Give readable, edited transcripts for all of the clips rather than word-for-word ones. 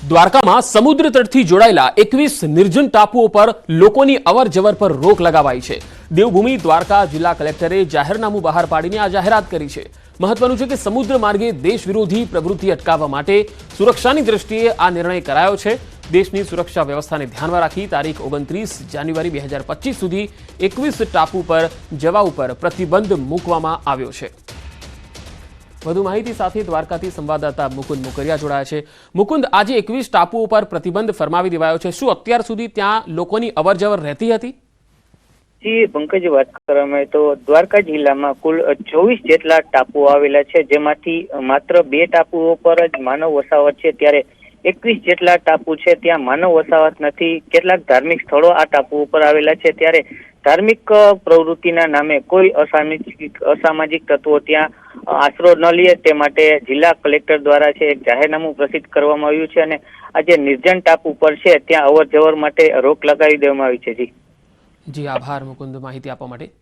દ્વારકામાં સમુદ્ર તટથી જોડાયેલા 21 નિર્જન ટાપુઓ પર લોકોની અવરજવર પર રોક લગાવાઈ છે। દેવભૂમિ દ્વારકા જિલ્લા કલેક્ટરે જાહેરનામું બહાર પાડીને આ જાહેરાત કરી છે। મહત્વનું છે કે સમુદ્ર માર્ગે દેશ વિરોધી પ્રવૃત્તિ અટકાવવા માટે સુરક્ષાની દ્રષ્ટિએ આ નિર્ણય કરાયો છે। દેશની સુરક્ષા વ્યવસ્થાને ધ્યાનમાં રાખી તારીખ 29 જાન્યુઆરી 2025 સુધી 21 ટાપુ પર જવા ઉપર પ્રતિબંધ મૂકવામાં આવ્યો છે। વધુ માહિતી સાથે દ્વારકાથી સંવાદદાતા મુકુંદ મુકરિયા જોડાયા છે। મુકુંદ, આજે 21 ટાપુઓ પર પ્રતિબંધ ફરમાવી દેવાયો છે। શું અત્યાર સુધી ત્યાં લોકોની અવરજવર રહેતી હતી? જી પંકજ, વાત કરવામાં આવે તો દ્વારકા જિલ્લામાં કુલ 24 જેટલા ટાપુઓ આવેલા છે, જેમાંથી માત્ર 2 ટાપુઓ પર જ માનવ વસાવત છે, ત્યારે 21 જેટલા ટાપુ છે ત્યાં માનવ વસાવત નથી। કેટલાક ધાર્મિક સ્થળો આ ટાપુ ઉપર આવેલા છે, ત્યારે ધાર્મિક પ્રવૃત્તિના નામે કોઈ અસામાજિક તત્વો ત્યાં આશરો ન લે તે માટે જિલ્લા કલેક્ટર દ્વારા છે એક જાહેરનામું પ્રસિદ્ધ કરવામાં આવ્યું છે અને આ જે નિર્જન ટાપુ પર છે ત્યાં અવર જવર માટે રોક લગાવી દેવામાં આવી છે। જી આભાર મુકુંદ માહિતી આપવા માટે।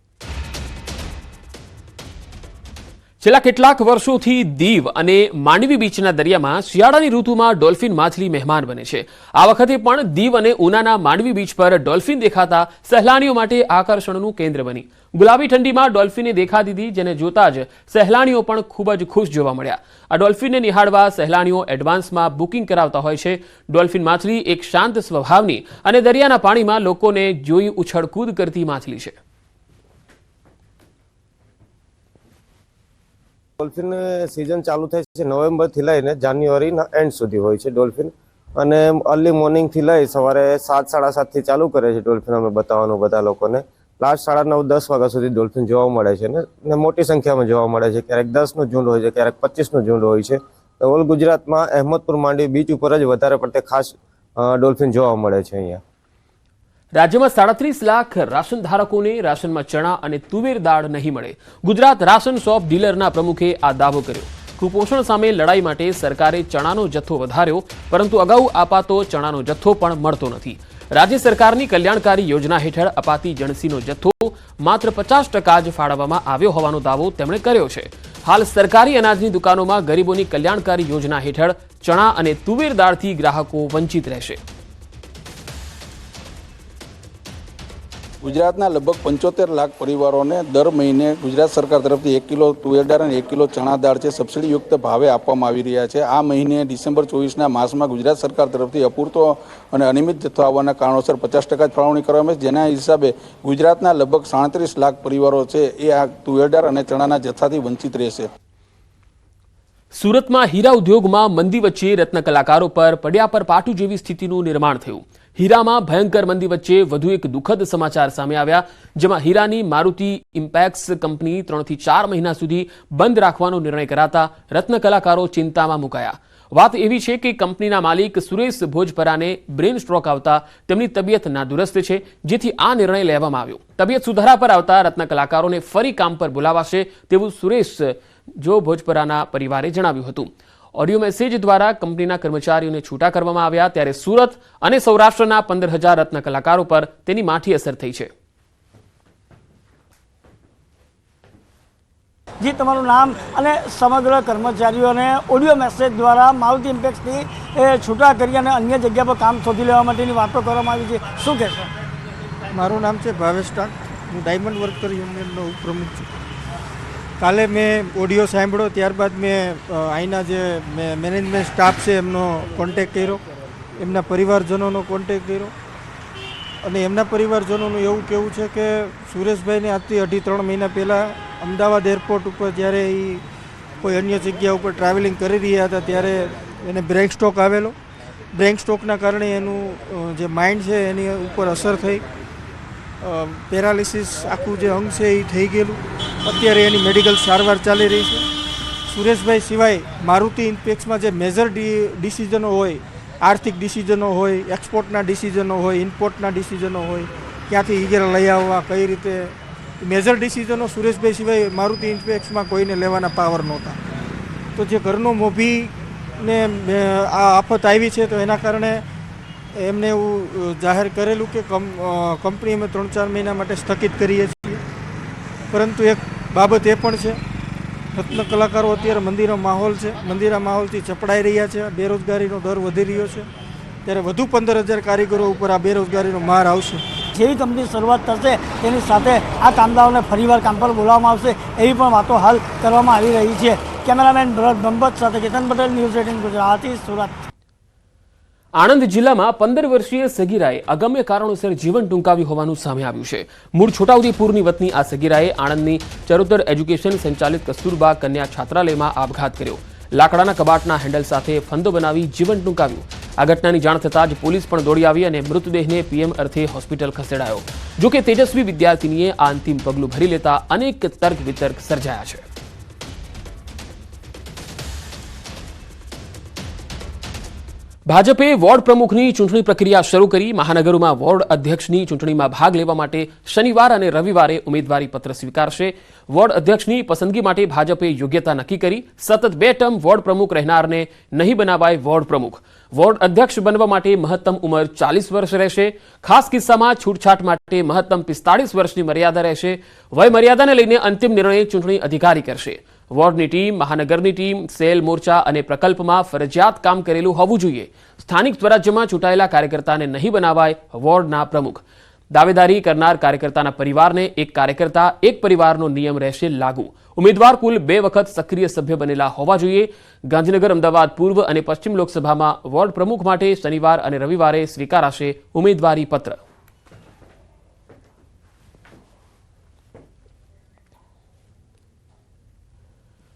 છેલ્લા કેટલાક વર્ષોથી દીવ અને માંડવી બીચના દરિયામાં શિયાળાની ઋતુમાં ડોલ્ફિન માછલી મહેમાન બને છે। આ વખતે પણ દીવ અને ઉનાના માંડવી બીચ પર ડોલ્ફિન દેખાતા સહેલાણીઓ માટે આકર્ષણનું કેન્દ્ર બની। ગુલાબી ઠંડીમાં ડોલ્ફિને દેખા દીધી, જેને જોતા જ સહેલાણીઓ પણ ખૂબ જ ખુશ જોવા મળ્યા। આ ડોલ્ફિનને નિહાળવા સહેલાણીઓ એડવાન્સમાં બુકિંગ કરાવતા હોય છે। ડોલ્ફિન માછલી એક શાંત સ્વભાવની અને દરિયાના પાણીમાં લોકોને જોઈ ઉછળકૂદ કરતી માછલી છે। ડોલ્ફિન સીઝન ચાલુ થાય છે નવેમ્બરથી લઈને જાન્યુઆરીના એન્ડ સુધી હોય છે ડોલ્ફિન, અને અર્લી મોર્નિંગથી લઈ સવારે 7, 7:30થી ચાલુ કરે છે ડોલ્ફિન અમે બતાવવાનું બધા લોકોને। લાસ્ટ 9:30, 10 વાગ્યા સુધી ડોલ્ફિન જોવા મળે છે ને મોટી સંખ્યામાં જોવા મળે છે। ક્યારેક 10નું ઝુંડ હોય છે, ક્યારેક 25નું ઝુંડ હોય છે। તો ઓલ ગુજરાતમાં અહેમદપુર માંડવી બીચ ઉપર જ વધારે પડતે ખાસ ડોલ્ફિન જોવા મળે છે। અહીંયા રાજ્યમાં 37 લાખ રાશન ધારકોને રાશનમાં ચણા અને તુવેર દાળ નહીં મળે। ગુજરાત રાશન શોપ ડીલરના પ્રમુખે આ દાવો કર્યો। કુપોષણ સામે લડાઈ માટે સરકારે ચણાનો જથ્થો વધાર્યો, પરંતુ અગાઉ અપાતો ચણાનો જથ્થો પણ મળતો નથી। રાજ્ય સરકારની કલ્યાણકારી યોજના હેઠળ અપાતી જણસીનો જથ્થો માત્ર 50% જ ફાળવવામાં આવ્યો હોવાનો દાવો તેમણે કર્યો છે। હાલ સરકારી અનાજની દુકાનોમાં ગરીબોની કલ્યાણકારી યોજના હેઠળ ચણા અને તુવેર દાળથી ગ્રાહકો વંચિત રહેશે। ગુજરાતના લગભગ 75 લાખ પરિવારોને દર મહિને ગુજરાત સરકાર તરફથી 1 કિલો તુવેર દાળ અને 1 કિલો ચણા દાળ છે સબસિડીયુક્ત ભાવે આપવામાં આવી રહ્યા છે। આ મહિને ડિસેમ્બર 24ના માસમાં ગુજરાત સરકાર તરફથી અપૂરતો અને અનિયમિત જથ્થો આવવાના કારણોસર 50% જ ફાળવણી કરવામાં આવી છે, જેના હિસાબે ગુજરાતના લગભગ 37 લાખ પરિવારો છે એ આ તુવેર દાળ અને ચણાના જથ્થાથી વંચિત રહેશે। સુરતમાં હીરા ઉદ્યોગમાં મંદી વચ્ચે રત્ન કલાકારો પર પડ્યા પર પાટું જેવી સ્થિતિનું નિર્માણ થયું। હીરામાં ભયંકર મંદી વચ્ચે વધુ એક દુઃખદ સમાચાર સામે આવ્યા, જેમાં હીરાની મારુતિ ઇમ્પેક્સ કંપની 3 થી 4 મહિના સુધી બંધ રાખવાનો નિર્ણય કરાતા રત્ન કલાકારો ચિંતામાં મુકાયા। વાત એવી છે કે કંપનીના માલિક સુરેશ ભોજપરાને બ્રેન સ્ટ્રોક આવતા તેમની તબિયત નાદુરસ્ત છે, જેથી આ નિર્ણય લેવામાં આવ્યો। તબિયત સુધારા પર આવતા રત્ન કલાકારોને ફરી કામ પર બોલાવાશે તેવું સુરેશ ભોજપરાના પરિવારે જણાવ્યું હતું। ઓડિયો મેસેજ દ્વારા કંપનીના કર્મચારીઓને છૂટા કરવામાં આવ્યા, ત્યારે સુરત અને સૌરાષ્ટ્રના 15,000 રત્ન કલાકારો પર તેની માઠી અસર થઈ છે। જી, તમારું નામ અને સમગ્ર કર્મચારીઓને ઓડિયો મેસેજ દ્વારા મારુતિ ઇમ્પેક્સથી છૂટા કરી અને અન્ય જગ્યા પર કામ શોધી લેવા માટેની વાતો કરવામાં આવી છે, શું કહેશો? મારું નામ છે ભાવેશ ટાક, હું ડાયમંડ વર્કર યુનિયનનો ઉપપ્રમુખ છું। કાલે મેં ઓડિયો સાંભળ્યો, ત્યારબાદ મેં અહીંના જે મેનેજમેન્ટ સ્ટાફ છે એમનો કોન્ટેક્ટ કર્યો, એમના પરિવારજનોનો કોન્ટેક્ટ કર્યો, અને એમના પરિવારજનોનું એવું કહેવું છે કે સુરેશભાઈને આજથી 2.5-3 મહિના પહેલાં અમદાવાદ એરપોર્ટ ઉપર જ્યારે એ કોઈ અન્ય જગ્યા ઉપર ટ્રાવેલિંગ કરી રહ્યા હતા ત્યારે એને બ્રેન સ્ટ્રોક આવેલો। બ્રેન સ્ટ્રોકના કારણે એનું જે માઇન્ડ છે એની ઉપર અસર થઈ, પેરાલિસિસ આખું જે અંગ છે એ થઈ ગયેલું। અત્યારે એની મેડિકલ સારવાર ચાલી રહી છે। સુરેશભાઈ સિવાય મારુતિ ઇમ્પેક્સમાં જે મેજર ડિસિઝનો હોય, આર્થિક ડિસિઝનો હોય, એક્સપોર્ટના ડિસિઝનો હોય, ઇમ્પોર્ટના ડિસિઝનો હોય, ક્યાંથી હીરા લઈ આવવા, કઈ રીતે, મેજર ડિસિઝનો સુરેશભાઈ સિવાય મારુતિ ઇમ્પેક્સમાં કોઈને લેવાના પાવર નહોતા। તો જે ઘરનો મોભીને આ આફત આવી છે, તો એના કારણે એમને એવું જાહેર કરેલું કે કંપની અમે 3-4 મહિના માટે સ્થગિત કરીએ છીએ। પરંતુ એક બાબત એ પણ છે રત્ન કલાકારો અત્યારે મંદિરનો માહોલ છે, મંદિરના માહોલથી ચપડાઈ રહ્યા છે, બેરોજગારીનો દર વધી રહ્યો છે, ત્યારે વધુ 15,000 કારીગરો ઉપર આ બેરોજગારીનો માર આવશે. જેવી કંપની શરૂઆત થશે તેની સાથે આ કામદારોને ફરીવાર કામ પર બોલાવવામાં આવશે એવી પણ વાતો હાલ કરવામાં આવી રહી છે. કેમેરામેન ભરત બંબત સાથે કેતન પટેલ, ન્યૂઝ 18 ગુજરાતી, સુરત. આણંદ જિલ્લામાં 15 વર્ષીય સગીરાએ અગમ્ય કારણોસર જીવન ટૂંકાવ્યું હોવાનું સામે આવ્યું છે. મૂળ છોટાઉદેપુરની વતની આ સગીરાએ આણંદની ચરોતર એજ્યુકેશન સંચાલિત કસ્તુરબા કન્યા છાત્રાલયમાં આપઘાત કર્યો. લાકડાના કબાટના હેન્ડલ સાથે ફંદો બનાવી જીવન ટૂંકાવ્યું. આ ઘટનાની જાણ થતાં જ પોલીસ પણ દોડી આવી અને મૃતદેહને પીએમ અર્થે હોસ્પિટલ ખસેડાયો. જોકે તેજસ્વી વિદ્યાર્થીનીએ આ અંતિમ પગલું ભરી લેતા અનેક તર્ક વિતર્ક સર્જાયા છે. ભાજપે વોર્ડ પ્રમુખની ચૂંટણી પ્રક્રિયા શરૂ કરી. મહાનગરોમાં વોર્ડ અધ્યક્ષની ચૂંટણીમાં ભાગ લેવા માટે શનિવાર અને રવિવારે ઉમેદવારી પત્ર સ્વીકારશે. વોર્ડ અધ્યક્ષની પસંદગી માટે ભાજપે યોગ્યતા નક્કી કરી. સતત 2 ટર્મ વોર્ડ પ્રમુખ રહેનારને નહીં બનાવાય વોર્ડ પ્રમુખ. વોર્ડ અધ્યક્ષ બનવા માટે મહત્તમ ઉંમર 40 વર્ષ રહેશે. ખાસ કિસ્સામાં છૂટછાટ માટે મહત્તમ 45 વર્ષની મર્યાદા રહેશે. વય મર્યાદાને લઈને અંતિમ નિર્ણય ચૂંટણી અધિકારી કરશે. વોર્ડની ટીમ, મહાનગરની ટીમ, સેલ, મોરચા અને પ્રકલ્પમાં ફરજિયાત કામ કરેલું હોવું જોઈએ. સ્થાનિક સ્વરાજ્યમાં ચૂંટાયેલા કાર્યકર્તાને નહીં બનાવાય વોર્ડના પ્રમુખ. દાવેદારી કરનાર કાર્યકર્તાના પરિવારને એક કાર્યકર્તા એક પરિવારનો નિયમ રહેશે લાગુ. ઉમેદવાર કુલ 2 વખત સક્રિય સભ્ય બનેલા હોવા જોઈએ. ગાંધીનગર, અમદાવાદ પૂર્વ અને પશ્ચિમ લોકસભામાં વોર્ડ પ્રમુખ માટે શનિવાર અને રવિવારે સ્વીકારાશે ઉમેદવારી પત્ર.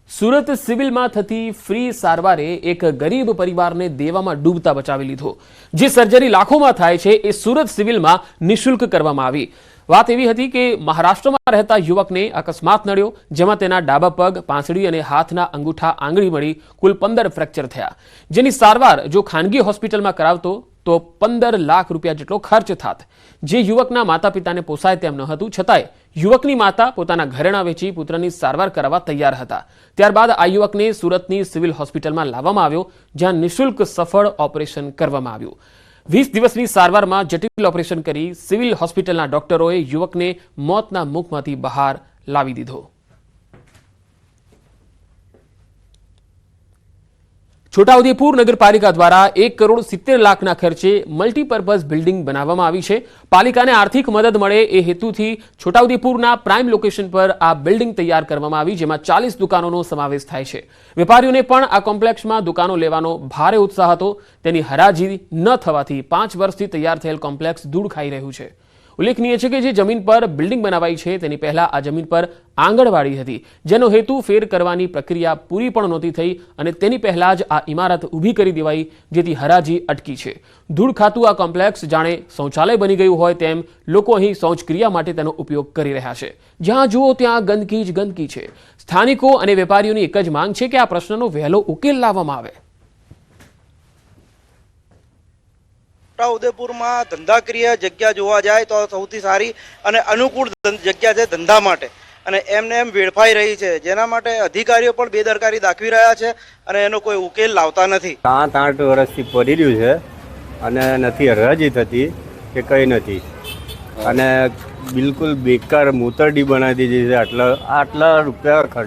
સુરત સિવિલમાં થતી ફ્રી સારવારે એક ગરીબ પરિવારને દેવામાં ડૂબતા બચાવી લીધો. જે સર્જરી લાખોમાં થાય છે એ સુરત સિવિલમાં નિઃશુલ્ક કરવામાં આવી. વાત એવી હતી કે મહારાષ્ટ્રમાં રહેતા યુવકને અકસ્માત નડ્યો, જેમાં તેના ડાબા પગ, પાંસળી અને હાથના અંગૂઠા આંગળી મળી કુલ 15 ફ્રેક્ચર થયા. જેની સારવાર જો ખાનગી હોસ્પિટલમાં કરાવતો તો 15 લાખ રૂપિયા જેટલો ખર્ચ થાત. જે યુવકના માતા પિતાને પોસાય તેમ ન હતું, છતાંય યુવકની માતા પોતાના ઘરેણાં વેચી પુત્રની સારવાર કરાવવા તૈયાર હતા. ત્યારબાદ આ યુવકને સુરતની સિવિલ હોસ્પિટલમાં લાવવામાં આવ્યો, જ્યાં નિઃશુલ્ક સફળ ઓપરેશન કરવામાં આવ્યું. 20 દિવસની સારવારમાં જટિલ ઓપરેશન કરી સિવિલ હોસ્પિટલના ડોક્ટરોએ યુવકને મોતના મુખમાંથી બહાર લાવી દીધો. છોટાઉદેપુર નગરપાલિકા દ્વારા 1 કરોડ 70 લાખના ખર્ચે મલ્ટીપર્પઝ બિલ્ડિંગ બનાવવામાં આવી છે. પાલિકાને આર્થિક મદદ મળે એ હેતુથી છોટાઉદેપુરના પ્રાઇમ લોકેશન પર આ બિલ્ડિંગ તૈયાર કરવામાં આવી, જેમાં 40 દુકાનોનો સમાવેશ થાય છે. વેપારીઓને પણ આ કોમ્પ્લેક્સમાં દુકાનો લેવાનો ભારે ઉત્સાહ હતો. તેની હરાજી ન થવાથી 5 વર્ષથી તૈયાર થયેલ કોમ્પ્લેક્સ ધૂળ ખાઈ રહ્યું છે. ઉલ્લેખનીય છે કે જે જમીન પર બિલ્ડિંગ બનાવાઈ છે તેની પહેલા આ જમીન પર આંગણવાડી હતી, જેનો હેતુ ફેર કરવાની પ્રક્રિયા પૂરી પણ નહોતી થઈ અને તેની પહેલા જ આ ઇમારત ઊભી કરી દેવાઈ, જેથી હરાજી અટકી છે. ધૂળ ખાતું આ કોમ્પ્લેક્સ જાણે શૌચાલય બની ગયું હોય તેમ લોકો અહીં શૌચક્રિયા માટે તેનો ઉપયોગ કરી રહ્યા છે. જ્યાં જુઓ ત્યાં ગંદકી જ ગંદકી છે. સ્થાનિકો અને વેપારીઓની એક જ માંગ છે કે આ પ્રશ્નનો વહેલો ઉકેલ લાવવામાં આવે. છોટાઉદેપુરમાં ધંધાકીય જગ્યા જોવા જાય તો સૌથી સારી અને અનુકૂળ જગ્યા છે ધંધા માટે, અને એમને એમ વેડફાઈ રહી છે, જેના માટે અધિકારીઓ પણ બેદરકારી દાખવી રહ્યા છે અને એનો કોઈ ઉકેલ લાવતા નથી. 7-8 વર્ષથી પડી રહ્યું છે અને નથી હરાજી થતી કે કંઈ નથી, અને બિલકુલ બેકાર મૂતરડી બનાવી દીધી છે. આટલા રૂપિયા ખર્ચ